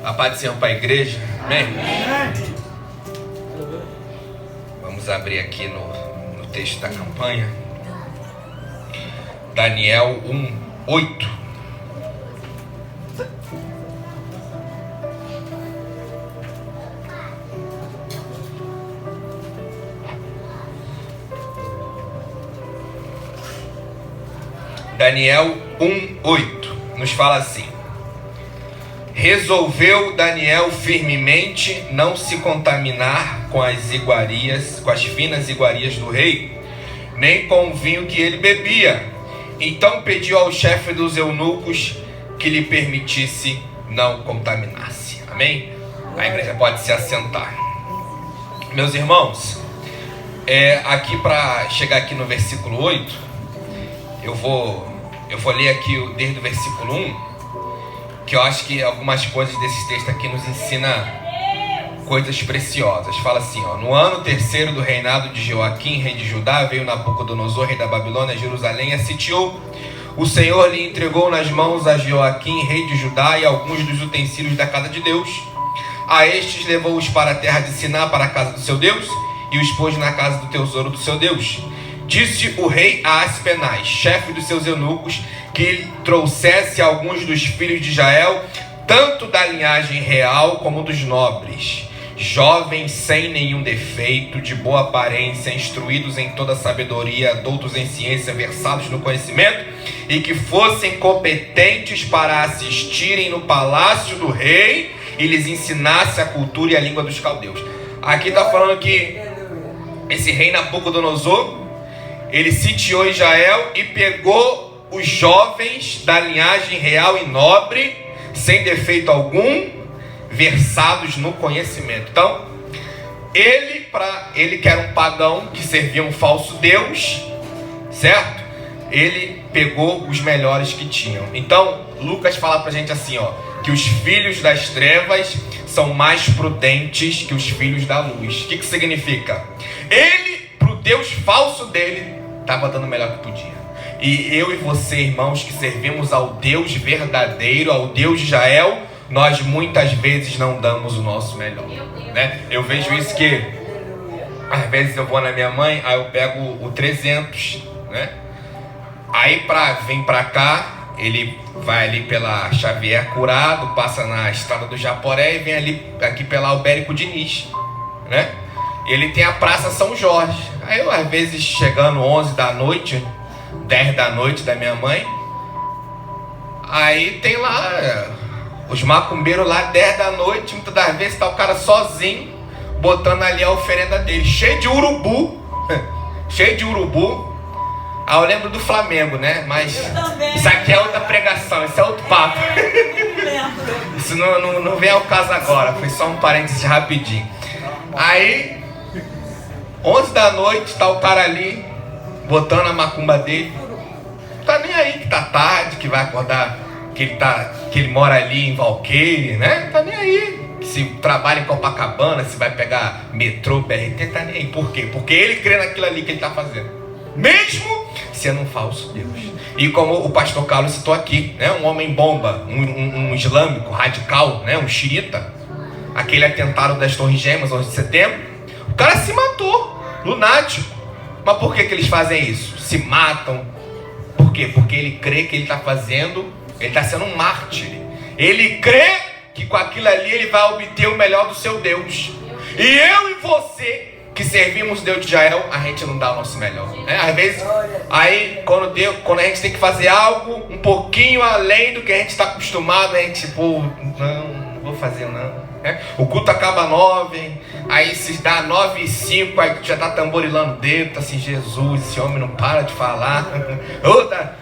A paz do Senhor para a igreja. Amém? Vamos abrir aqui no texto da campanha. Daniel 1:8. Daniel 1:8 nos fala assim: resolveu Daniel firmemente não se contaminar com as iguarias, com as finas iguarias do rei, nem com o vinho que ele bebia. Então pediu ao chefe dos eunucos que lhe permitisse não contaminar-se. Amém? A igreja pode se assentar. Meus irmãos, aqui para chegar aqui no versículo 8, eu vou ler aqui desde o versículo 1, que eu acho que algumas coisas desse texto aqui nos ensina coisas preciosas. Fala assim, ó: no ano terceiro do reinado de Joaquim, rei de Judá, veio Nabucodonosor, rei da Babilônia, a Jerusalém, e a sitiou. O Senhor lhe entregou nas mãos a Joaquim, rei de Judá, e alguns dos utensílios da casa de Deus. A estes levou-os para a terra de Siná, para a casa do seu Deus, e os pôs na casa do tesouro do seu Deus. Disse o rei a Aspenaz, chefe dos seus eunucos, que trouxesse alguns dos filhos de Israel, tanto da linhagem real como dos nobres, jovens sem nenhum defeito, de boa aparência, instruídos em toda sabedoria, doutos em ciência, versados no conhecimento, e que fossem competentes para assistirem no palácio do rei e lhes ensinasse a cultura e a língua dos caldeus. Aqui está falando que esse rei Nabucodonosor, ele sitiou Israel e pegou os jovens da linhagem real e nobre, sem defeito algum, versados no conhecimento. Então, ele que era um pagão, que servia um falso Deus, certo? Ele pegou os melhores que tinham. Então, Lucas fala pra gente assim, ó, que os filhos das trevas são mais prudentes que os filhos da luz. O que significa? Ele, pro Deus falso dele, estava dando o melhor que podia. E eu e você, irmãos, que servimos ao Deus verdadeiro, ao Deus de Israel, nós muitas vezes não damos o nosso melhor, né? Eu vejo isso que às vezes eu vou na minha mãe, aí eu pego o 300, né? Aí vem pra cá, ele vai ali pela Xavier Curado, passa na estrada do Japoré e vem aqui pela Albérico Diniz, né? Ele tem a Praça São Jorge. Aí eu, às vezes, chegando 11 da noite, 10 da noite da minha mãe, aí tem lá os macumbeiros lá, 10 da noite, muitas das vezes tá o cara sozinho, botando ali a oferenda dele, cheio de urubu, cheio de urubu. Aí eu lembro do Flamengo, né? Mas isso aqui é outra pregação, isso é outro papo. Isso não vem ao caso agora, foi só um parênteses rapidinho. Aí 11 da noite, tá o cara ali, botando a macumba dele. Não tá nem aí que tá tarde, que vai acordar, que ele mora ali em Valqueire, né? Não tá nem aí. Se trabalha em Copacabana, se vai pegar metrô, BRT, tá nem aí. Por quê? Porque ele crê naquilo ali que ele tá fazendo, mesmo sendo um falso Deus. E como o pastor Carlos citou aqui, né? Um homem bomba, um islâmico radical, né? Um xiita. Aquele atentado das Torres Gêmeas, 11 de setembro, o cara se matou, lunático. Mas por que eles fazem isso? Se matam. Por quê? Porque ele crê que ele está fazendo, ele está sendo um mártir. Ele crê que com aquilo ali ele vai obter o melhor do seu Deus. E eu e você, que servimos Deus de Israel, a gente não dá o nosso melhor, né? Às vezes, aí quando a gente tem que fazer algo um pouquinho além do que a gente está acostumado, a gente, não vou fazer não. O culto acaba 9, aí se dá 9:05, aí já tá tamborilando o dedo, tá assim, Jesus, esse homem não para de falar.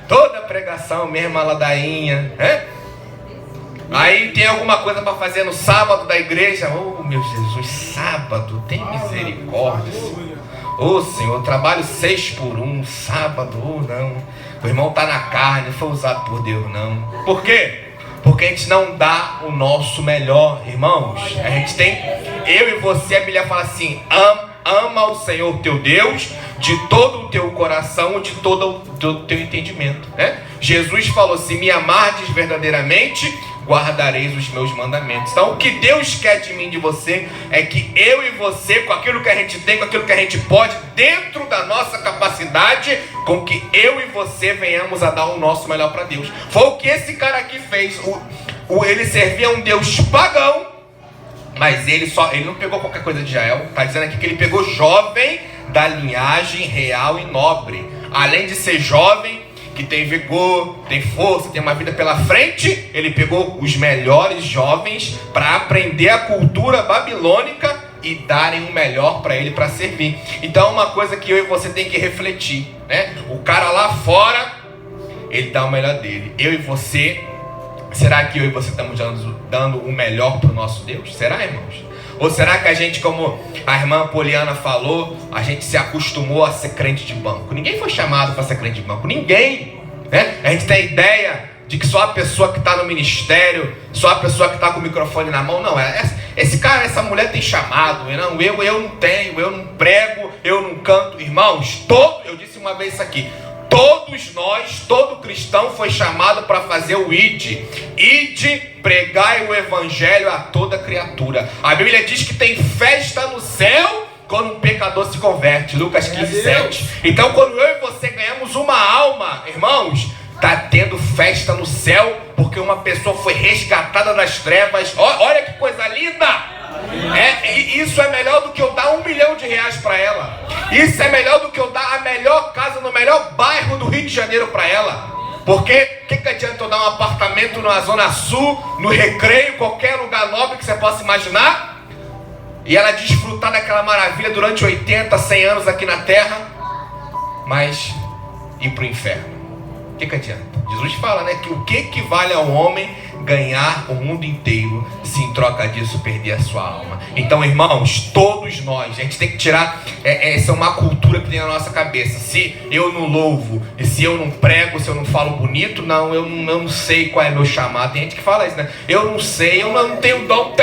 toda pregação, mesma ladainha, né? Aí tem alguma coisa para fazer no sábado da igreja. Oh, meu Jesus, sábado, tem misericórdia. Oh, Senhor, trabalho 6x1, sábado, não. O irmão tá na carne, foi usado por Deus, não. Por quê? Porque a gente não dá o nosso melhor, irmãos. A gente tem, eu e você, a Bíblia fala assim: ama o Senhor teu Deus de todo o teu coração, de todo o teu entendimento, né? Jesus falou: se me amardes verdadeiramente, guardareis os meus mandamentos. Então o que Deus quer de mim e de você é que eu e você, com aquilo que a gente tem, com aquilo que a gente pode, dentro da nossa capacidade, com que eu e você venhamos a dar o nosso melhor para Deus. Foi o que esse cara aqui fez. Ele servia a um Deus pagão, mas ele não pegou qualquer coisa de Israel. Está dizendo aqui que ele pegou jovem da linhagem real e nobre. Além de ser jovem, que tem vigor, tem força, tem uma vida pela frente, ele pegou os melhores jovens para aprender a cultura babilônica e darem o melhor para ele para servir. Então uma coisa que eu e você tem que refletir, né? O cara lá fora, ele dá o melhor dele. Eu e você, será que eu e você estamos dando o melhor para o nosso Deus? Será, irmãos? Ou será que a gente, como a irmã Poliana falou, a gente se acostumou a ser crente de banco? Ninguém foi chamado para ser crente de banco, ninguém, né? A gente tem a ideia de que só a pessoa que está no ministério, só a pessoa que está com o microfone na mão, não, esse cara, essa mulher tem chamado, não, eu não tenho, eu não prego, eu não canto. Irmãos, eu disse uma vez isso aqui, todos nós, todo cristão foi chamado para fazer o ide, pregai o evangelho a toda criatura. A Bíblia diz que tem festa no céu quando um pecador se converte, Lucas 15:7. Então quando eu e você ganhamos uma alma, irmãos, está tendo festa no céu, porque uma pessoa foi resgatada das trevas. Olha que coisa linda! Isso é melhor do que eu dar R$1 milhão para ela. Isso é melhor do que eu dar a melhor casa no melhor bairro do Rio de Janeiro para ela. Porque o que adianta eu dar um apartamento na Zona Sul, no Recreio, qualquer lugar nobre que você possa imaginar, e ela desfrutar daquela maravilha durante 80, 100 anos aqui na terra, mas ir para o inferno? O que adianta? Jesus fala, né, que o que vale ao homem ganhar o mundo inteiro, se em troca disso perder a sua alma? Então, irmãos, todos nós, a gente tem que tirar essa é uma cultura que tem na nossa cabeça. Se eu não louvo, e se eu não prego, se eu não falo bonito, eu não sei qual é meu chamado. Tem gente que fala isso, né? Eu não sei, eu não tenho dom.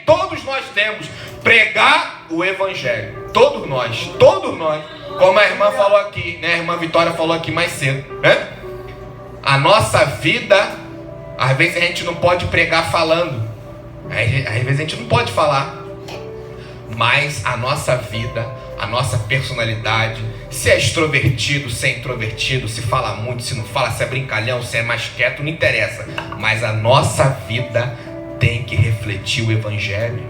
Todos nós temos. Pregar o evangelho, todos nós, como a irmã falou aqui, né? A irmã Vitória falou aqui mais cedo, né? A nossa vida, às vezes a gente não pode pregar falando, às vezes a gente não pode falar, mas a nossa vida, a nossa personalidade, se é extrovertido, se é introvertido, se fala muito, se não fala, se é brincalhão, se é mais quieto, não interessa, mas a nossa vida tem que refletir o evangelho,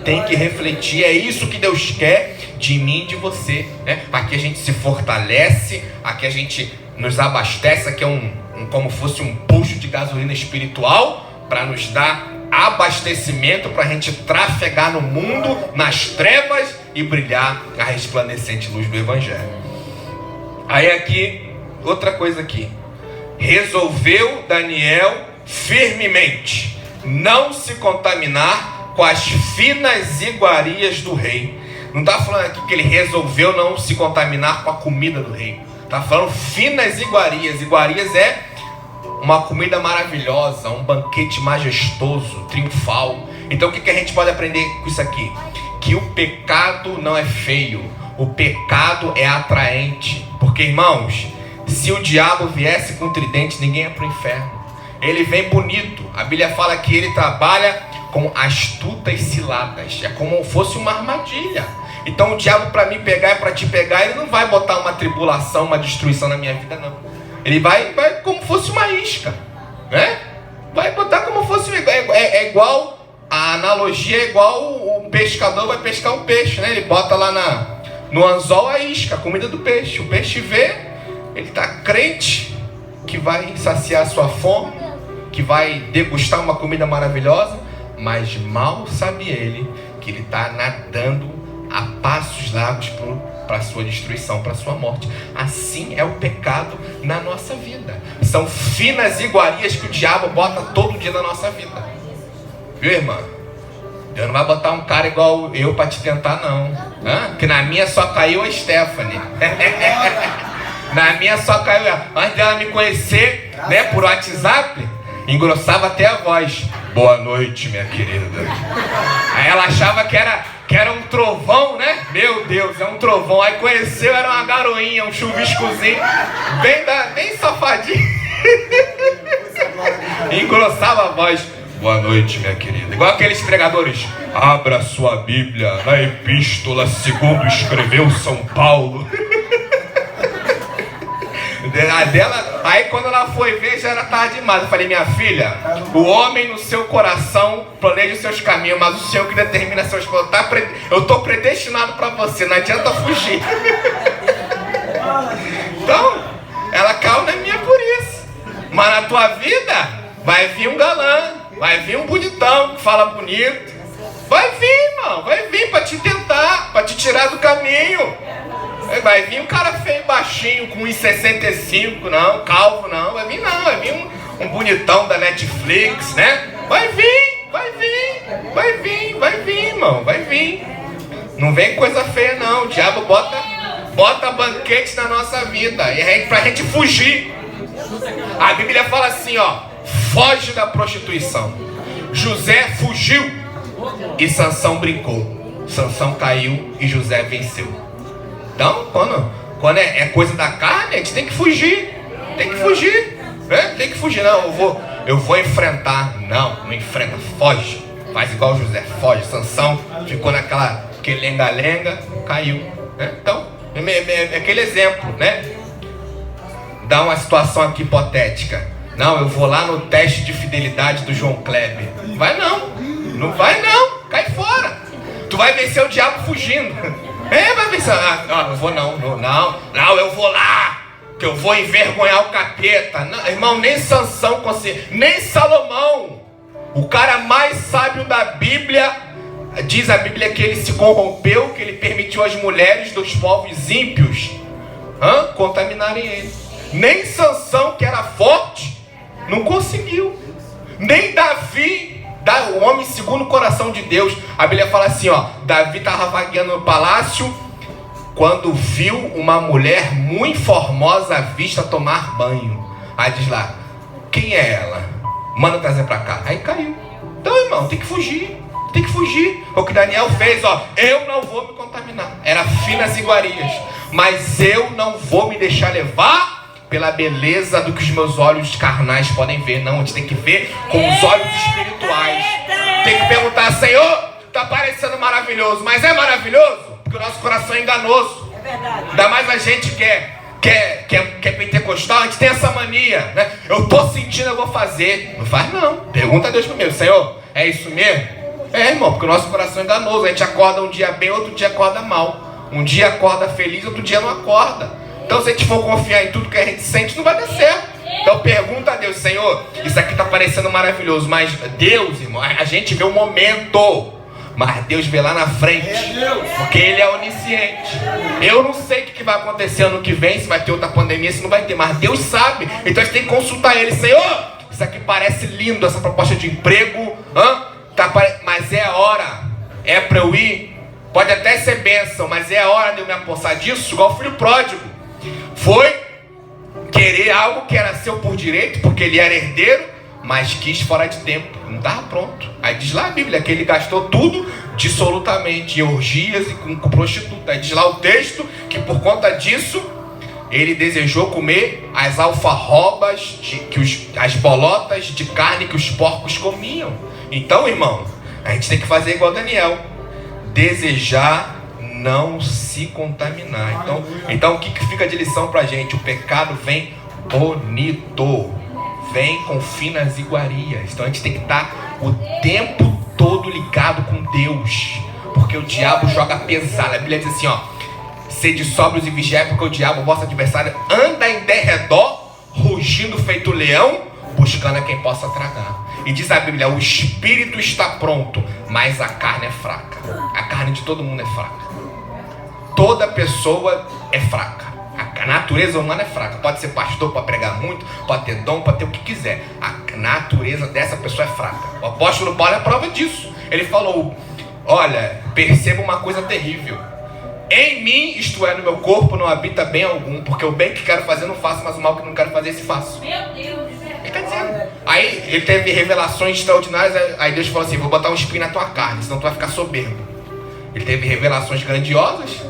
tem que refletir. É isso que Deus quer de mim e de você, né? Aqui a gente se fortalece, aqui a gente nos abastece, aqui é como fosse um posto de gasolina espiritual para nos dar abastecimento, para a gente trafegar no mundo, nas trevas e brilhar a resplandecente luz do evangelho. Aí aqui, outra coisa aqui, resolveu Daniel firmemente não se contaminar com as finas iguarias do rei. Não está falando aqui que ele resolveu não se contaminar com a comida do rei. Está falando finas iguarias. Iguarias é uma comida maravilhosa, um banquete majestoso, triunfal. Então o que a gente pode aprender com isso aqui? Que o pecado não é feio, o pecado é atraente. Porque, irmãos, se o diabo viesse com tridente, ninguém ia para o inferno. Ele vem bonito. A Bíblia fala que ele trabalha com astutas ciladas. É como se fosse uma armadilha. Então o diabo, para me pegar e para te pegar, ele não vai botar uma tribulação, uma destruição na minha vida, não. Ele vai como fosse uma isca, né? Vai botar como fosse... É igual, a analogia é igual o pescador vai pescar um peixe, né? Ele bota lá no anzol a isca, a comida do peixe. O peixe vê, ele está crente que vai saciar a sua fome, que vai degustar uma comida maravilhosa, mas mal sabe ele que ele está nadando a passos largos para a sua destruição, para a sua morte. Assim é o pecado na nossa vida. São finas iguarias que o diabo bota todo dia na nossa vida. Viu, irmã? Deus não vai botar um cara igual eu para te tentar, não. Porque na minha só caiu a Stephanie. Na minha só caiu ela. Antes dela me conhecer, né, por WhatsApp, engrossava até a voz. Boa noite, minha querida. Aí ela achava que era um trovão, né? Meu Deus, é um trovão. Aí conheceu, era uma garoinha, um chuviscozinho, bem safadinho. Engrossava a voz. Boa noite, minha querida. Igual aqueles pregadores. Abra sua Bíblia na epístola segundo escreveu São Paulo. Aí quando ela foi ver, já era tarde demais. Eu falei, minha filha, o homem no seu coração planeja os seus caminhos, mas o Senhor que determina seus planos. Eu estou predestinado para você, não adianta fugir. Então, ela caiu na minha por isso. Mas na tua vida, vai vir um galã, vai vir um bonitão que fala bonito. Vai vir, irmão, vai vir para te tentar, para te tirar do caminho. Vai vir um cara feio, baixinho, com 1,65, não, calvo não, vai vir não, vai vir um bonitão da Netflix, né? Vai vir, vai vir, vai vir, vai vir, irmão, vai vir. Não vem coisa feia não, o diabo bota banquete na nossa vida, e pra gente fugir. A Bíblia fala assim, ó, foge da prostituição. José fugiu e Sansão brincou. Sansão caiu e José venceu. Então, quando é coisa da carne, a gente tem que fugir. Tem que fugir. Tem que fugir. Não, eu vou enfrentar. Não enfrenta. Foge. Faz igual José. Foge. Sansão ficou naquele lenga-lenga, caiu. Então, é aquele exemplo, né? Dá uma situação aqui hipotética. Não, eu vou lá no teste de fidelidade do João Kleber. Vai não. Não vai não. Cai fora. Tu vai vencer o diabo fugindo. Vai pensar, não vou não, eu vou lá, que eu vou envergonhar o capeta. Não, irmão, nem Sansão conseguiu, nem Salomão, o cara mais sábio da Bíblia, diz a Bíblia que ele se corrompeu, que ele permitiu as mulheres dos povos ímpios contaminarem ele. Nem Sansão, que era forte, não conseguiu. Nem Davi, o homem segundo o coração de Deus. A Bíblia fala assim, ó, Davi estava vagueando no palácio quando viu uma mulher muito formosa à vista tomar banho. Aí diz lá, quem é ela? Manda trazer pra cá. Aí caiu. Então, irmão, tem que fugir. Tem que fugir. O que Daniel fez, ó, eu não vou me contaminar. Era finas iguarias. Mas eu não vou me deixar levar pela beleza do que os meus olhos carnais podem ver. Não, a gente tem que ver com os olhos espirituais. Tem que perguntar, Senhor, tá parecendo maravilhoso, mas é maravilhoso? Porque o nosso coração é enganoso. É verdade. Ainda mais a gente que é pentecostal, a gente tem essa mania, né? Eu tô sentindo, eu vou fazer. Não faz não. Pergunta a Deus primeiro, Senhor, é isso mesmo? Irmão, porque o nosso coração é enganoso. A gente acorda um dia bem, outro dia acorda mal. Um dia acorda feliz, outro dia não acorda. Então, se a gente for confiar em tudo que a gente sente, não vai dar certo. Então, pergunta a Deus, Senhor, isso aqui está parecendo maravilhoso, mas Deus, irmão, a gente vê o momento, mas Deus vê lá na frente, porque Ele é onisciente. Eu não sei o que vai acontecer ano que vem, se vai ter outra pandemia, se não vai ter, mas Deus sabe. Então, a gente tem que consultar Ele, Senhor, isso aqui parece lindo, essa proposta de emprego, mas é a hora, é para eu ir, pode até ser bênção, mas é a hora de eu me apossar disso, igual o filho pródigo. Foi querer algo que era seu por direito, porque ele era herdeiro, mas quis fora de tempo, não estava pronto. Aí diz lá a Bíblia que ele gastou tudo dissolutamente, em orgias e com prostituta. Aí diz lá o texto que por conta disso, ele desejou comer as alfarrobas, as bolotas de carne que os porcos comiam. Então, irmão, a gente tem que fazer igual Daniel, desejar não se contaminar. Então o que fica de lição pra gente? O pecado vem bonito, vem com finas iguarias. Então a gente tem que estar o tempo todo ligado com Deus, porque o diabo joga pesado. A Bíblia diz assim, ó, sede sóbrios e vigiai, porque o diabo, vosso adversário, anda em derredor, rugindo feito leão, buscando a quem possa tragar. E diz a Bíblia, o espírito está pronto, mas a carne é fraca. A carne de todo mundo é fraca. Toda pessoa é fraca. A natureza humana é fraca. Pode ser pastor, pode pregar muito, pode ter dom, pode ter o que quiser. A natureza dessa pessoa é fraca. O apóstolo Paulo é a prova disso. Ele falou, olha, perceba uma coisa terrível. Em mim, isto é, no meu corpo, não habita bem algum, porque o bem que quero fazer não faço, mas o mal que não quero fazer, esse faço. Meu Deus. Ele está dizendo. Aí ele teve revelações extraordinárias, aí Deus falou assim, vou botar um espinho na tua carne, senão tu vai ficar soberbo. Ele teve revelações grandiosas.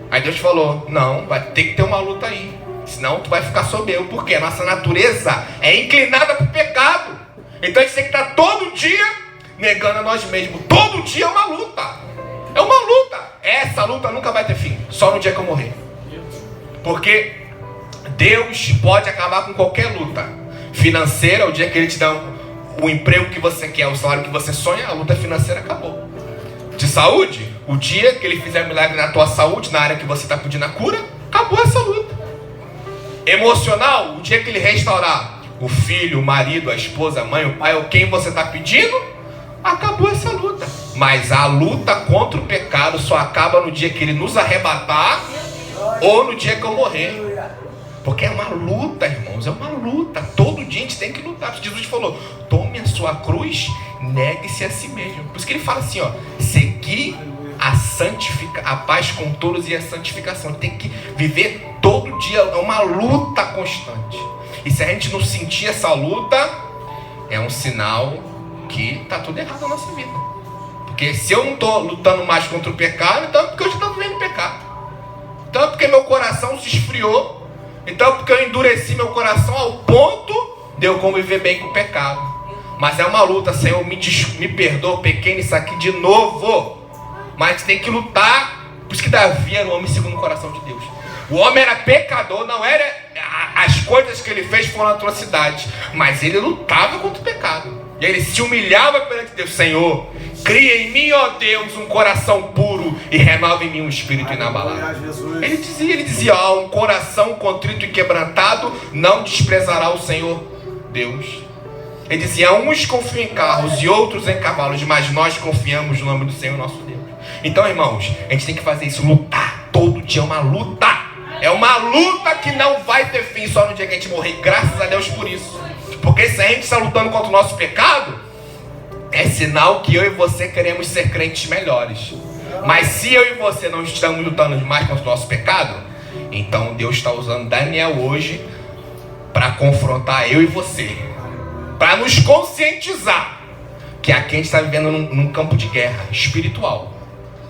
Aí Deus falou, não, vai ter que ter uma luta aí. Senão tu vai ficar soberbo, porque a nossa natureza é inclinada para o pecado. Então a gente tem que estar todo dia negando a nós mesmos. Todo dia é uma luta. É uma luta. Essa luta nunca vai ter fim, só no dia que eu morrer. Porque Deus pode acabar com qualquer luta financeira. O dia que Ele te dá o emprego que você quer, o salário que você sonha, a luta financeira acabou. De saúde, o dia que Ele fizer milagre na tua saúde, na área que você está pedindo a cura, acabou essa luta. Emocional, o dia que Ele restaurar o filho, o marido, a esposa, a mãe, o pai, ou quem você está pedindo, acabou essa luta. Mas a luta contra o pecado só acaba no dia que Ele nos arrebatar ou no dia que eu morrer. Porque é uma luta, irmãos, é uma luta. Todo dia a gente tem que lutar. Jesus falou, tome a sua cruz, negue-se a si mesmo. Por isso que Ele fala assim, ó, seguir a paz com todos e a santificação. Tem que viver todo dia, é uma luta constante. E se a gente não sentir essa luta, é um sinal que está tudo errado na nossa vida. Porque se eu não estou lutando mais contra o pecado, então é porque eu já estou vivendo pecado. Então é porque meu coração se esfriou. Então é porque eu endureci meu coração ao ponto de eu conviver bem com o pecado. Mas é uma luta, Senhor, me perdoa, pequei nisso aqui de novo. Mas a gente tem que lutar. Por isso que Davi era um homem segundo o coração de Deus. O homem era pecador, não era. As coisas que ele fez foram atrocidades, mas ele lutava contra o pecado. E ele se humilhava perante Deus. Senhor, cria em mim, ó Deus, um coração puro e renova em mim um espírito inabalável. Ele dizia, ó, um coração contrito e quebrantado não desprezará o Senhor Deus. Ele dizia, uns confiam em carros e outros em cavalos, mas nós confiamos no nome do Senhor nosso Deus. Então, irmãos, a gente tem que fazer isso, lutar todo dia, é uma luta. É uma luta que não vai ter fim só no dia que a gente morrer. Graças a Deus por isso. Porque se a gente está lutando contra o nosso pecado, é sinal que eu e você queremos ser crentes melhores. Mas se eu e você não estamos lutando mais contra o nosso pecado, então Deus está usando Daniel hoje para confrontar eu e você, para nos conscientizar que aqui a gente está vivendo num campo de guerra espiritual.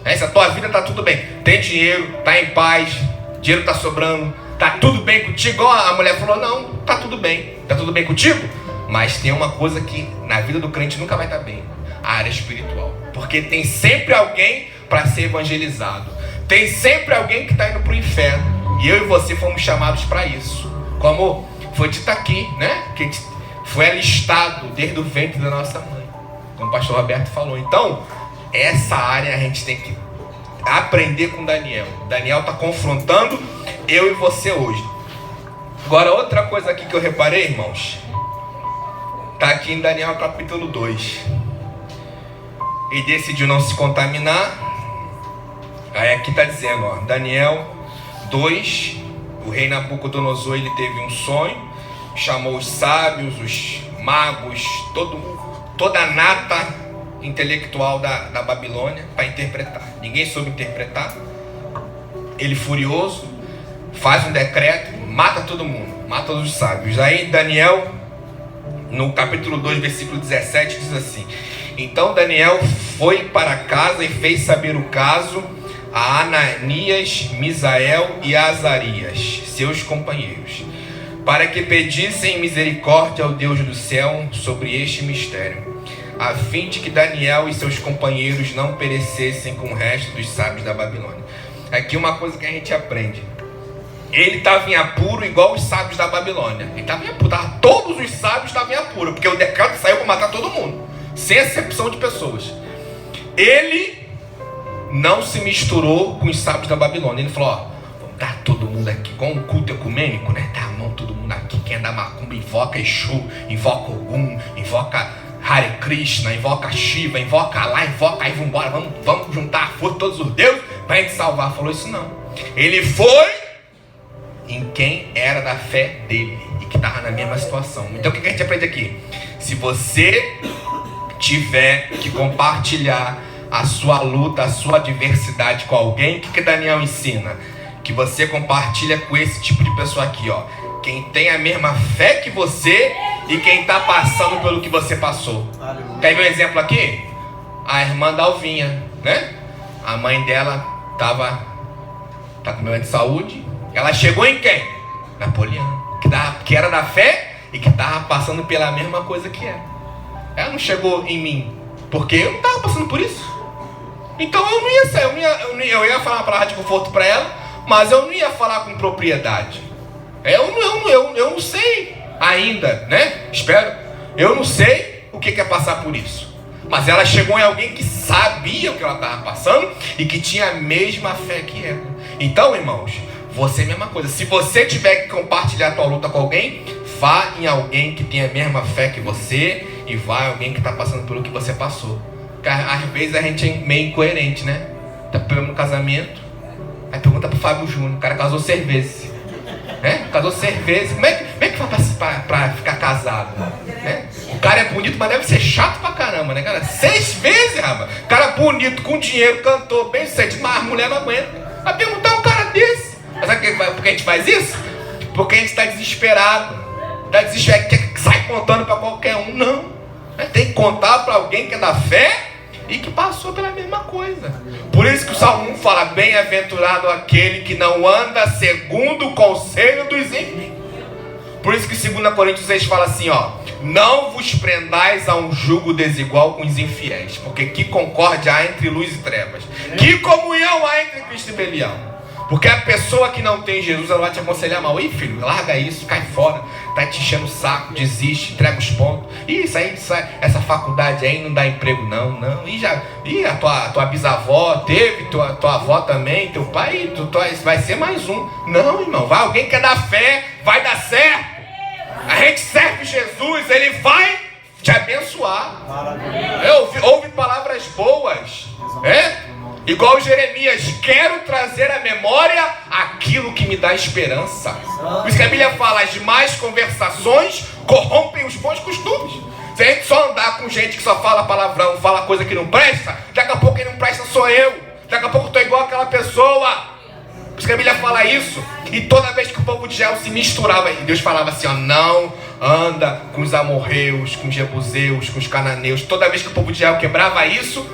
Se a tua vida está tudo bem, tem dinheiro, está em paz, dinheiro está sobrando, está tudo bem contigo, igual a mulher falou, não, está tudo bem contigo? Mas tem uma coisa que na vida do crente nunca vai estar bem, a área espiritual. Porque tem sempre alguém para ser evangelizado, tem sempre alguém que está indo para o inferno, e eu e você fomos chamados para isso, como foi dito aqui, né? Que foi alistado desde o ventre da nossa mãe, como o pastor Roberto falou. Então, essa área a gente tem que aprender com Daniel. Daniel está confrontando eu e você hoje. Agora, outra coisa aqui que eu reparei, irmãos, está aqui em Daniel capítulo 2. E decidiu não se contaminar. Aí aqui está dizendo, ó, Daniel 2, o rei Nabucodonosor, ele teve um sonho, chamou os sábios, os magos, toda a nata intelectual da Babilônia para interpretar. Ninguém soube interpretar. Ele, furioso, faz um decreto, mata todo mundo, mata todos os sábios. Aí Daniel, no capítulo 2, versículo 17, diz assim: então Daniel foi para casa e fez saber o caso a Ananias, Misael e Azarias, seus companheiros, para que pedissem misericórdia ao Deus do céu sobre este mistério, a fim de que Daniel e seus companheiros não perecessem com o resto dos sábios da Babilônia. Aqui uma coisa que a gente aprende: ele estava em apuro igual os sábios da Babilônia. Ele estava em apuro, todos os sábios estavam em apuro, porque o decreto saiu para matar todo mundo, sem exceção de pessoas. Ele não se misturou com os sábios da Babilônia. Ele falou: ó, vamos dar todo mundo aqui, com um culto ecumênico, né? Tá a mão todo mundo aqui. Quem é da macumba invoca Exu, invoca Ogum, invoca Hare Krishna, invoca Shiva, invoca lá, invoca aí, vambora, vamos juntar a força de todos os deuses para a gente salvar. Falou isso não. Ele foi em quem era da fé dele e que estava na mesma situação. Então o que a gente aprende aqui? Se você tiver que compartilhar a sua luta, a sua adversidade com alguém, o que Daniel ensina? Que você compartilha com esse tipo de pessoa aqui, ó. Quem tem a mesma fé que você e quem está passando pelo que você passou. Quer ver um exemplo aqui? A irmã Dalvinha, né? A mãe dela tá com problema de saúde. Ela chegou em quem? Napoleão. Que era da fé e que estava passando pela mesma coisa que ela. Ela não chegou em mim porque eu não estava passando por isso. Então eu não ia sair, eu ia falar uma palavra de conforto para ela, mas eu não ia falar com propriedade. Eu não sei ainda, né? Espero. Eu não sei o que é passar por isso. Mas ela chegou em alguém que sabia o que ela estava passando e que tinha a mesma fé que ela. Então, irmãos, você é a mesma coisa. Se você tiver que compartilhar a tua luta com alguém, vá em alguém que tem a mesma fé que você e vá em alguém que está passando pelo que você passou. Porque às vezes a gente é meio incoerente, né? Tá pegando um casamento, aí pergunta pro Fábio Júnior, o cara casou 6 vezes. Casou 6 vezes. Como é que faz pra ficar casado? Né? O cara é bonito, mas deve ser chato pra caramba, né, cara? 6 vezes, rapaz. Cara bonito, com dinheiro, cantor, bem sucedido, mas a mulher não aguenta. Vai perguntar um cara desse. Mas sabe por que a gente faz isso? Porque a gente está desesperado. Está desesperado, que sai contando para qualquer um. Não. Tem que contar para alguém que é da fé e que passou pela mesma coisa. Por isso que o Salmo 1 fala: bem-aventurado aquele que não anda segundo o conselho dos ímpios. Por isso que 2 Coríntios 6 fala assim, ó: não vos prendais a um jugo desigual com os infiéis, porque que concórdia há entre luz e trevas, que comunhão há entre Cristo e Belial. Porque a pessoa que não tem Jesus, ela vai te aconselhar mal. Ih, filho, larga isso, cai fora, tá te enchendo o saco, desiste, entrega os pontos. Isso aí, essa faculdade aí não dá emprego não. E a tua bisavó teve, tua avó também, teu pai, vai ser mais um. Não, irmão, vai alguém que é da fé, vai dar certo. A gente serve Jesus, ele vai te abençoar. Ouve palavras boas, igual Jeremias: quero trazer à memória aquilo que me dá esperança. Por isso que a Bíblia fala: as más conversações corrompem os bons costumes. Se a gente só andar com gente que só fala palavrão, fala coisa que não presta, daqui a pouco quem não presta sou eu. Daqui a pouco eu estou igual aquela pessoa. Por isso que a Bíblia fala isso. E toda vez que o povo de Israel se misturava, Deus falava assim, ó: não anda com os amorreus, com os jebuseus, com os cananeus. Toda vez que o povo de Israel quebrava isso,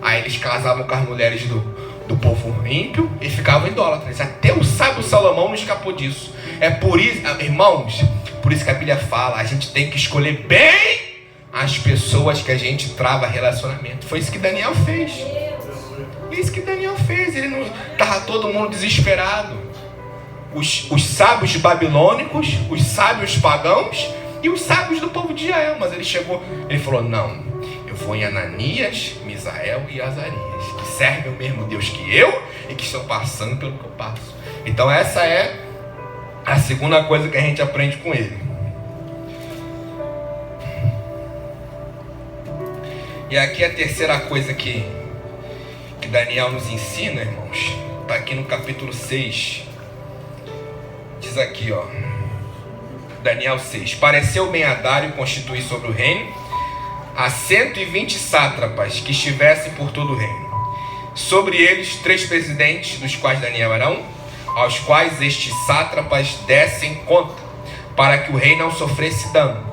aí eles casavam com as mulheres do povo ímpio e ficavam idólatras. Até o sábio Salomão não escapou disso. É por isso, irmãos, por isso que a Bíblia fala: a gente tem que escolher bem as pessoas que a gente trava relacionamento. Foi isso que Daniel fez. Isso que Daniel fez. Ele não estava todo mundo desesperado. Os sábios babilônicos, os sábios pagãos e os sábios do povo de Israel. Mas ele chegou, ele falou: não, eu vou em Ananias, Misael e Azarias, que servem o mesmo Deus que eu e que estão passando pelo que eu passo. Então essa é a segunda coisa que a gente aprende com ele. E aqui a terceira coisa que Daniel nos ensina, irmãos, está aqui no capítulo 6. Diz aqui, ó, Daniel 6: pareceu bem a Dário constituir sobre o reino a 120 sátrapas que estivessem por todo o reino. Sobre eles 3 presidentes, dos quais Daniel era um, aos quais estes sátrapas dessem conta, para que o rei não sofresse dano.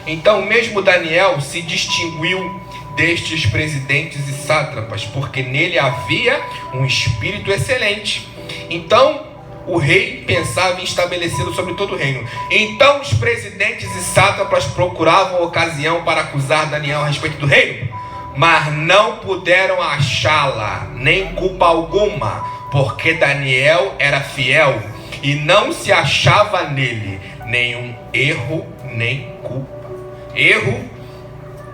Então mesmo Daniel se distinguiu destes presidentes e sátrapas, porque nele havia um espírito excelente. Então o rei pensava em estabelecê-lo sobre todo o reino. Então os presidentes e sátrapas procuravam ocasião para acusar Daniel a respeito do reino, mas não puderam achá-la, nem culpa alguma, porque Daniel era fiel e não se achava nele nenhum erro nem culpa. Erro,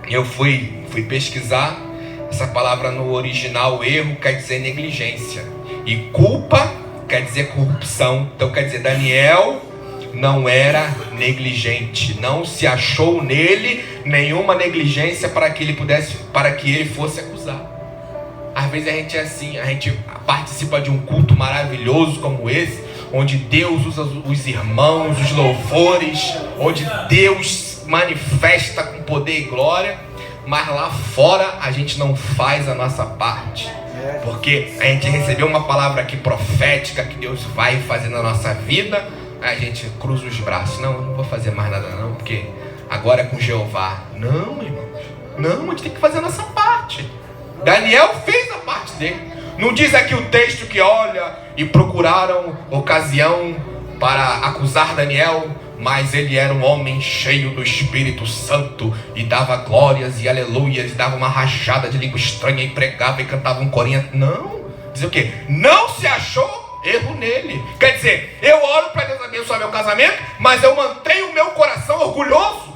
eu fui pesquisar essa palavra no original. Erro quer dizer negligência e culpa quer dizer corrupção. Então quer dizer, Daniel não era negligente, não se achou nele nenhuma negligência para que ele fosse acusado. Às vezes a gente é assim, a gente participa de um culto maravilhoso como esse, onde Deus usa os irmãos, os louvores, onde Deus manifesta com poder e glória, mas lá fora a gente não faz a nossa parte. Porque a gente recebeu uma palavra aqui profética que Deus vai fazer na nossa vida, aí a gente cruza os braços: não, eu não vou fazer mais nada não, porque agora é com Jeová. Não, irmãos, não, a gente tem que fazer a nossa parte. Daniel fez a parte dele. Não diz aqui o texto que olha e procuraram ocasião para acusar Daniel, mas ele era um homem cheio do Espírito Santo e dava glórias e aleluias, e dava uma rajada de língua estranha e pregava e cantava um corinho. Não, dizer o quê? Não se achou erro nele. Quer dizer, eu oro para Deus abençoar meu casamento, mas eu mantenho o meu coração orgulhoso.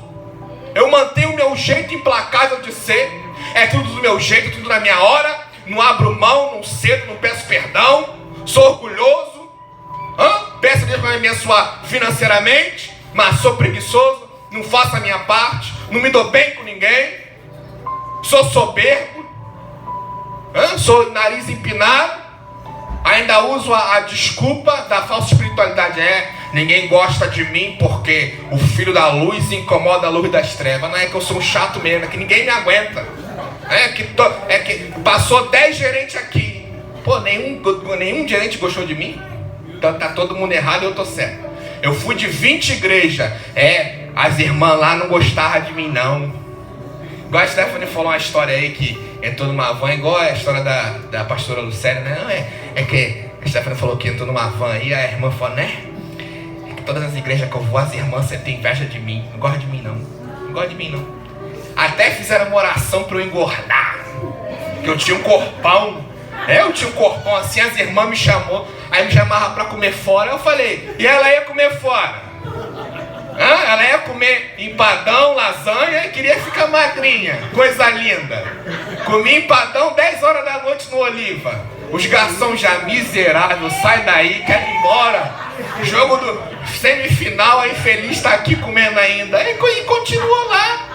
Eu mantenho o meu jeito implacável de ser. É tudo do meu jeito, tudo na minha hora. Não abro mão, não cedo, não peço perdão. Sou orgulhoso. Peço a Deus para me abençoar financeiramente, mas sou preguiçoso. Não faço a minha parte. Não me dou bem com ninguém. Sou soberbo. Sou nariz empinado. Ainda uso a desculpa da falsa espiritualidade. Ninguém gosta de mim porque o filho da luz incomoda a luz das trevas. Não é que eu sou um chato mesmo, é que ninguém me aguenta. É que passou 10 gerentes aqui. Pô, nenhum gerente gostou de mim. Então tá todo mundo errado e eu tô certo. Eu fui de 20 igrejas. As irmãs lá não gostavam de mim não. Igual a Stephanie falou uma história aí que entrou numa van, igual a história da pastora Lucélia, né? É que a Stephanie falou que entrou numa van e a irmã falou, né? É que todas as igrejas que eu vou, as irmãs sempre têm inveja de mim. Não gosta de mim não. Não gosta de mim não. Até fizeram uma oração para eu engordar. Que eu tinha um corpão. Eu tinha um corpão assim, as irmãs me chamou. Aí me chamavam para comer fora. Eu falei, e ela ia comer fora? Ela ia comer empadão, lasanha e queria ficar magrinha. Coisa linda. Comi empadão 10 horas da noite no Oliva. Os garçons já miserável, sai daí, quer ir embora. Jogo do semifinal, a infeliz está aqui comendo ainda. E continua lá.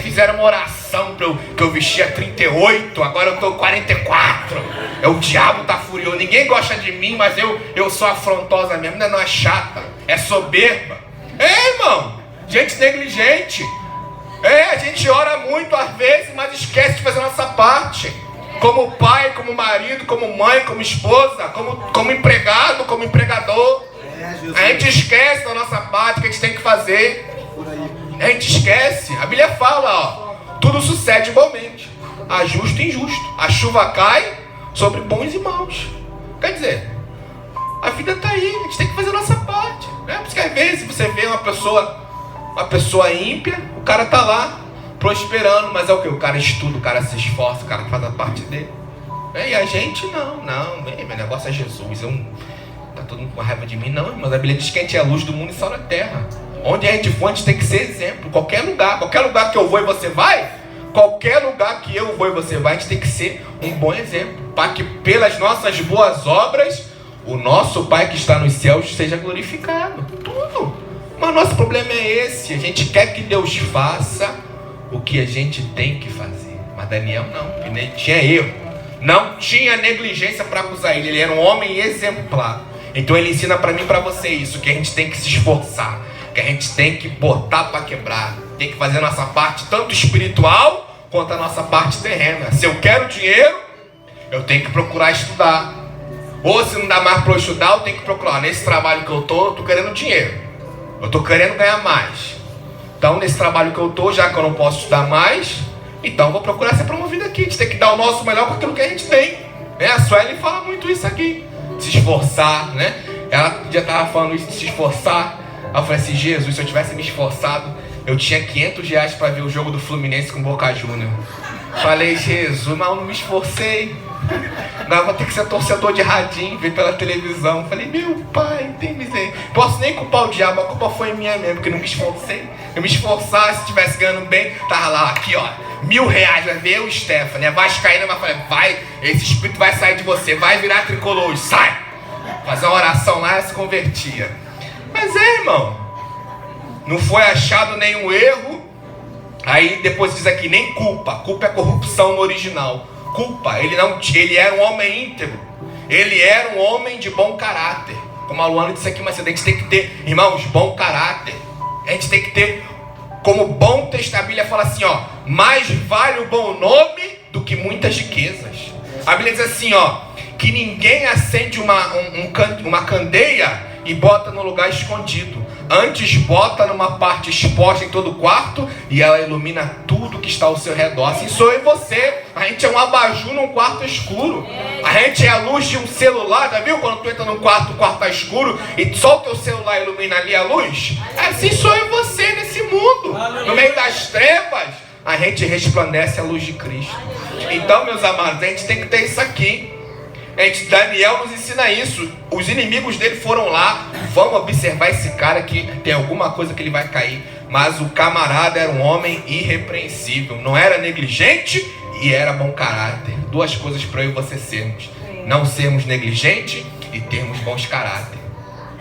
Fizeram uma oração que eu vestia 38, agora eu tô 44. O diabo tá furioso. Ninguém gosta de mim, mas eu sou afrontosa mesmo. Não é chata, é soberba. Irmão, gente negligente. A gente ora muito às vezes, mas esquece de fazer a nossa parte. Como pai, como marido, como mãe, como esposa, como empregado, como empregador. A gente esquece da nossa parte que a gente tem que fazer. A gente esquece. A Bíblia fala, tudo sucede igualmente, a justo e injusto. A chuva cai sobre bons e maus. Quer dizer, a vida está aí, a gente tem que fazer a nossa parte, né? Por isso que às vezes você vê uma pessoa ímpia, o cara está lá prosperando, mas é o que? O cara estuda, o cara se esforça, o cara faz a parte dele. E a gente não, meu negócio é Jesus. Tá todo mundo com raiva de mim, não, mas a Bíblia diz que a gente é a luz do mundo e sal da terra. Onde a gente for, a gente tem que ser exemplo. Qualquer lugar que eu vou e você vai, qualquer lugar que eu vou e você vai, a gente tem que ser um bom exemplo, para que pelas nossas boas obras, o nosso Pai que está nos céus seja glorificado. Tudo. Mas nosso problema é esse. A gente quer que Deus faça o que a gente tem que fazer. Mas Daniel não, ele tinha erro. Não tinha negligência para acusar ele. Ele era um homem exemplar. Então ele ensina para mim e para você isso, que a gente tem que se esforçar, que a gente tem que botar para quebrar, tem que fazer a nossa parte tanto espiritual quanto a nossa parte terrena. Se eu quero dinheiro, eu tenho que procurar estudar. Ou se não dá mais para eu estudar, eu tenho que procurar. Nesse trabalho que eu tô querendo dinheiro, eu tô querendo ganhar mais. Então nesse trabalho que eu tô, já que eu não posso estudar mais, então eu vou procurar ser promovido aqui. A gente tem que dar o nosso melhor com aquilo que a gente tem, né? A Sueli fala muito isso aqui, se esforçar, né? Ela já estava falando isso de se esforçar. Aí eu falei assim, Jesus, se eu tivesse me esforçado, eu tinha R$500 para ver o jogo do Fluminense com o Boca Júnior. Falei, Jesus, mas eu não me esforcei. Agora vou ter que ser torcedor de radinho, ver pela televisão. Falei, meu pai, tem miséria. Posso nem culpar o diabo, a culpa foi minha mesmo, porque não me esforcei. Eu me esforçasse, se estivesse ganhando bem, tava lá, aqui ó, R$1.000, vai ver o Stephanie, vascaína, mas falei, vai, esse espírito vai sair de você, vai virar tricolor, sai. Fazer uma oração lá, ela se convertia. Mas irmão, não foi achado nenhum erro. Aí depois diz aqui, nem culpa. Culpa é corrupção no original. Culpa, ele era um homem íntegro. Ele era um homem de bom caráter. Como a Luana disse aqui, mas a gente tem que ter, irmãos, bom caráter. A gente tem que ter, como bom texto, a Bíblia fala assim, ó, mais vale o bom nome do que muitas riquezas. A Bíblia diz assim, ó, que ninguém acende uma candeia e bota no lugar escondido. Antes bota numa parte exposta em todo o quarto e ela ilumina tudo que está ao seu redor. Assim sou eu e você. A gente é um abajur num quarto escuro. A gente é a luz de um celular. Já viu quando tu entra num quarto, o quarto está escuro e só o teu celular ilumina ali a luz? Assim sou eu e você nesse mundo. No meio das trevas, a gente resplandece a luz de Cristo. Então, meus amados, a gente tem que ter isso aqui. Daniel nos ensina isso. Os inimigos dele foram lá. Vamos observar esse cara que tem alguma coisa que ele vai cair. Mas o camarada era um homem irrepreensível. Não era negligente e era bom caráter. Duas coisas para eu e você sermos: não sermos negligentes e termos bons caráter,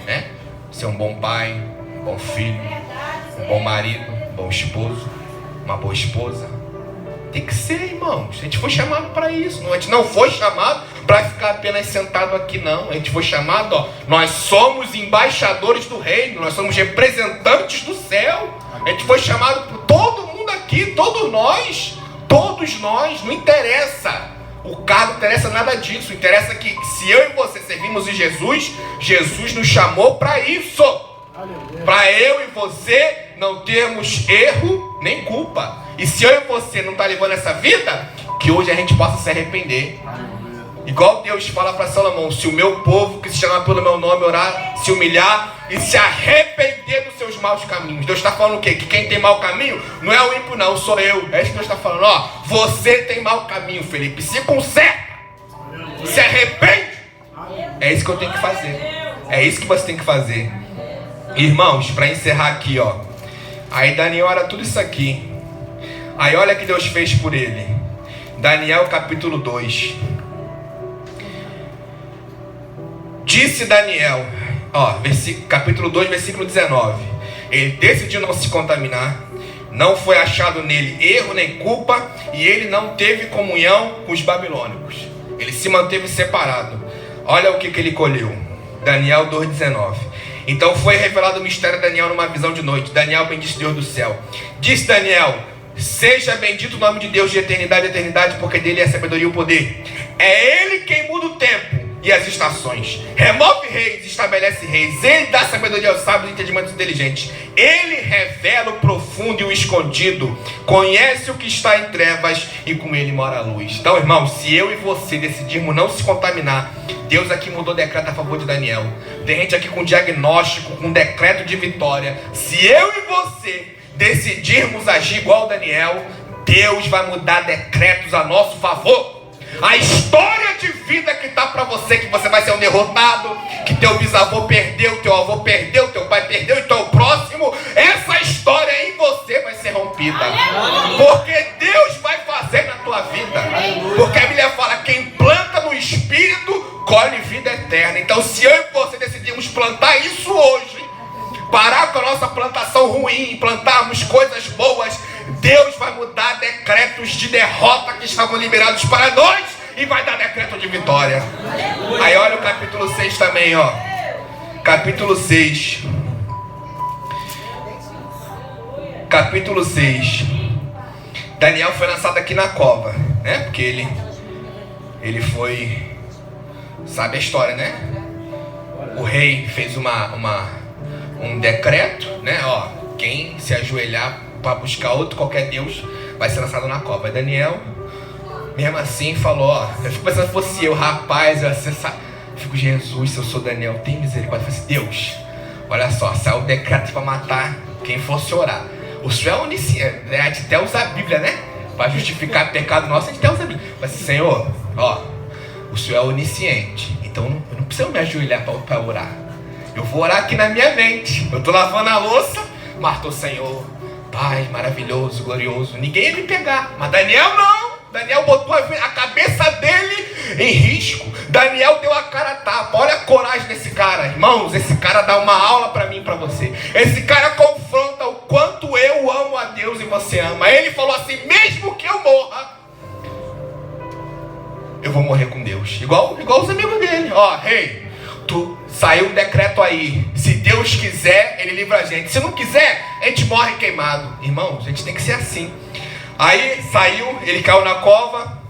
né? Ser um bom pai, um bom filho, um bom marido, um bom esposo, uma boa esposa. Tem que ser, irmãos. A gente foi chamado para isso. A gente não foi chamado para ficar apenas sentado aqui, não. A gente foi chamado, ó, nós somos embaixadores do reino. Nós somos representantes do céu. A gente foi chamado por todo mundo aqui, todos nós, não interessa o cargo, não interessa nada disso. Interessa que se eu e você servimos em Jesus, Jesus nos chamou para isso. Para eu e você não termos erro nem culpa. E se eu e você não tá levando essa vida, que hoje a gente possa se arrepender. Igual Deus fala para Salomão: se o meu povo que se chama pelo meu nome orar, se humilhar e se arrepender dos seus maus caminhos. Deus está falando o quê? Que quem tem mau caminho não é o ímpio, não, sou eu. É isso que Deus está falando. Ó, você tem mau caminho, Felipe. Se conserta, se arrepende. É isso que eu tenho que fazer. É isso que você tem que fazer. Irmãos, para encerrar aqui, ó. Aí Daniel era tudo isso aqui. Aí olha o que Deus fez por ele. Daniel capítulo 2. Disse Daniel, ó, capítulo 2, versículo 19. Ele decidiu não se contaminar. Não foi achado nele erro nem culpa. E ele não teve comunhão com os babilônicos. Ele se manteve separado. Olha o que ele colheu. Daniel 2,19. Então foi revelado o mistério a Daniel numa visão de noite. Daniel bendisse Deus do céu. Disse Daniel: seja bendito o nome de Deus de eternidade a eternidade, porque dele é a sabedoria e o poder. É ele quem muda o tempo e as estações. Remove reis, estabelece reis. Ele dá sabedoria aos sábios e entendimento inteligentes. Ele revela o profundo e o escondido. Conhece o que está em trevas e com ele mora a luz. Então, irmãos, se eu e você decidirmos não se contaminar, Deus aqui mudou o decreto a favor de Daniel. Tem gente aqui com diagnóstico, com decreto de vitória. Se eu e você decidirmos agir igual Daniel, Deus vai mudar decretos a nosso favor. A história de vida que está para você, que você vai ser um derrotado, que teu bisavô perdeu, teu avô perdeu, teu pai perdeu, e teu próximo, essa história em você vai ser rompida. Porque Deus vai fazer na tua vida. Porque a Bíblia fala: quem planta no Espírito colhe vida eterna. Então, se eu e você decidimos plantar isso hoje, parar com a nossa plantação ruim, plantarmos coisas boas, Deus vai mudar decretos de derrota que estavam liberados para nós e vai dar decreto de vitória. Aí olha o capítulo 6 também, ó. Capítulo 6. Capítulo 6. Daniel foi lançado aqui na cova, né? Porque ele foi... Sabe a história, né? O rei fez um decreto, né? Ó, quem se ajoelhar para buscar outro qualquer Deus vai ser lançado na cova. Aí Daniel, mesmo assim, falou: ó, eu fico pensando se fosse eu, rapaz, eu fico: Jesus, se eu sou Daniel, tem misericórdia. Eu falei assim: Deus, olha só, saiu o decreto para matar quem fosse orar. O Senhor é onisciente, né? A gente até usa a Bíblia, né? Para justificar pecado nosso, a gente até usa a Bíblia. Eu falei assim: Senhor, ó, o Senhor é onisciente, então eu não preciso me ajoelhar para orar. Eu vou orar aqui na minha mente. Eu estou lavando a louça, mas tô: Senhor, Pai maravilhoso, glorioso, ninguém ia me pegar. Mas Daniel não. Daniel botou a cabeça dele em risco. Daniel deu a cara a tapa. Olha a coragem desse cara, irmãos. Esse cara dá uma aula para mim e para você. Esse cara confronta o quanto eu amo a Deus e você ama. Ele falou assim: mesmo que eu morra, eu vou morrer com Deus. Igual os amigos dele. Ó, rei, saiu um decreto aí. Se Deus quiser, ele livra a gente. Se não quiser, a gente morre queimado. Irmãos, a gente tem que ser assim. Aí saiu, ele caiu na cova.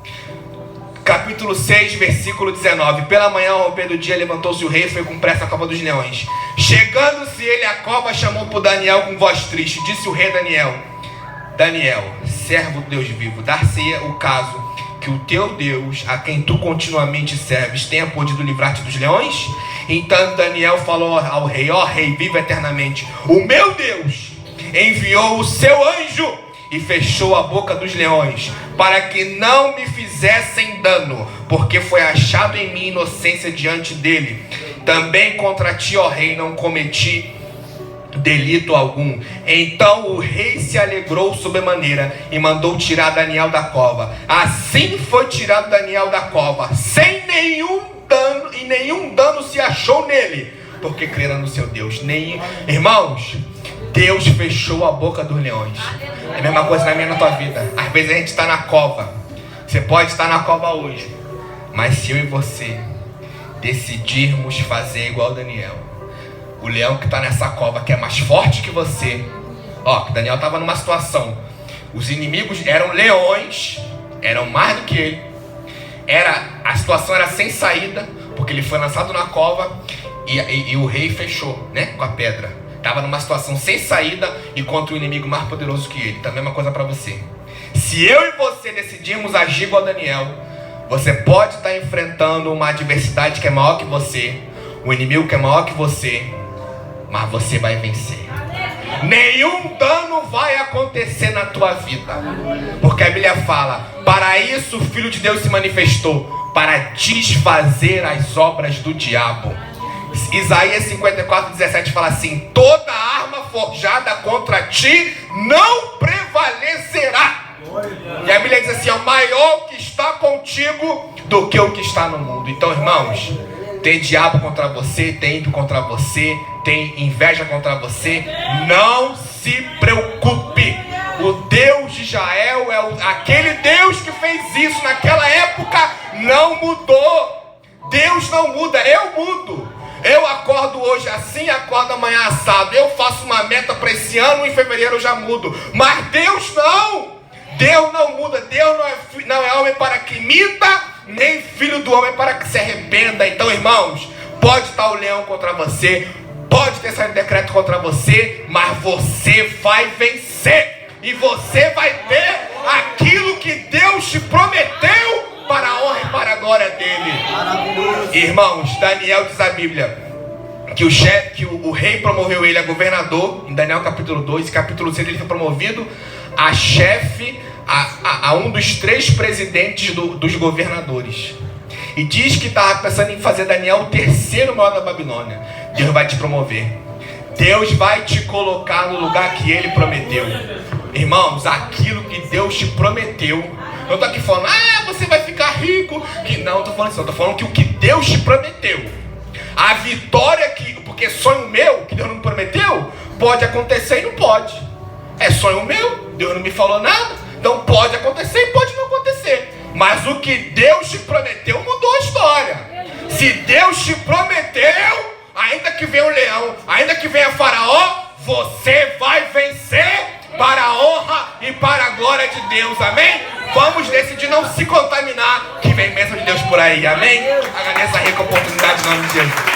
Capítulo 6, versículo 19. Pela manhã, ao romper do dia, levantou-se o rei e foi com pressa à cova dos leões. Chegando-se ele à cova, chamou por Daniel com voz triste. Disse o rei Daniel: Daniel, servo do Deus vivo, dar-se-ia o caso que o teu Deus, a quem tu continuamente serves, tenha podido livrar-te dos leões? Então Daniel falou ao rei: ó rei, viva eternamente. O meu Deus enviou o seu anjo e fechou a boca dos leões, para que não me fizessem dano, porque foi achado em mim inocência diante dele. Também contra ti, ó rei, não cometi delito algum. Então o rei se alegrou sobremaneira e mandou tirar Daniel da cova. Assim foi tirado Daniel da cova, sem nenhum dano, e nenhum dano se achou nele, porque crera no seu Deus. Irmãos, Deus fechou a boca dos leões. É a mesma coisa na minha e na tua vida. Às vezes a gente está na cova. Você pode estar na cova hoje, mas se eu e você decidirmos fazer igual Daniel, o leão que está nessa cova, que é mais forte que você, que Daniel estava numa situação, os inimigos eram leões, eram mais do que ele, a situação era sem saída, porque ele foi lançado na cova e o rei fechou, né, com a pedra. Estava numa situação sem saída e contra o inimigo mais poderoso que ele. Então, a mesma coisa para você. Se eu e você decidirmos agir igual Daniel, você pode estar enfrentando uma adversidade que é maior que você, um inimigo que é maior que você, mas você vai vencer. Nenhum dano vai acontecer na tua vida, porque a Bíblia fala: para isso o Filho de Deus se manifestou, para desfazer as obras do diabo. Isaías 54:17 fala assim: toda arma forjada contra ti não prevalecerá. E a Bíblia diz assim: é o maior que está contigo do que o que está no mundo. Então, irmãos, tem diabo contra você, tem ímpio contra você, tem inveja contra você, não se preocupe. O Deus de Israel é aquele Deus que fez isso naquela época, não mudou. Deus não muda, eu mudo. Eu acordo hoje assim, acordo amanhã assado. Eu faço uma meta para esse ano, em fevereiro eu já mudo. Mas Deus não. Deus não muda. Deus não é homem para que minta, nem filho do homem para que se arrependa. Então, irmãos, pode estar o leão contra você, pode ter saído decreto contra você, mas você vai vencer. E você vai ter aquilo que Deus te prometeu, para a honra e para a glória dele. Irmãos, Daniel diz a Bíblia que o rei promoveu ele a governador, em Daniel capítulo 2, capítulo 6 ele foi promovido a chefe, a um dos 3 presidentes dos governadores. E diz que estava pensando em fazer Daniel o 3º maior da Babilônia. Deus vai te promover. Deus vai te colocar no lugar que ele prometeu. Irmãos, aquilo que Deus te prometeu. Eu estou aqui falando, você vai ficar rico. Não, estou falando isso, estou falando que o que Deus te prometeu, a vitória porque sonho meu, que Deus não me prometeu, pode acontecer e não pode. É sonho meu, Deus não me falou nada, então pode acontecer e pode não acontecer. Mas o que Deus te prometeu mudou a história. Se Deus te prometeu, ainda que venha o leão, ainda que venha Faraó, você vai vencer para a honra e para a glória de Deus, amém? Vamos decidir não se contaminar, que vem bênção de Deus por aí, amém? Agradeço a rica oportunidade em nome de Jesus.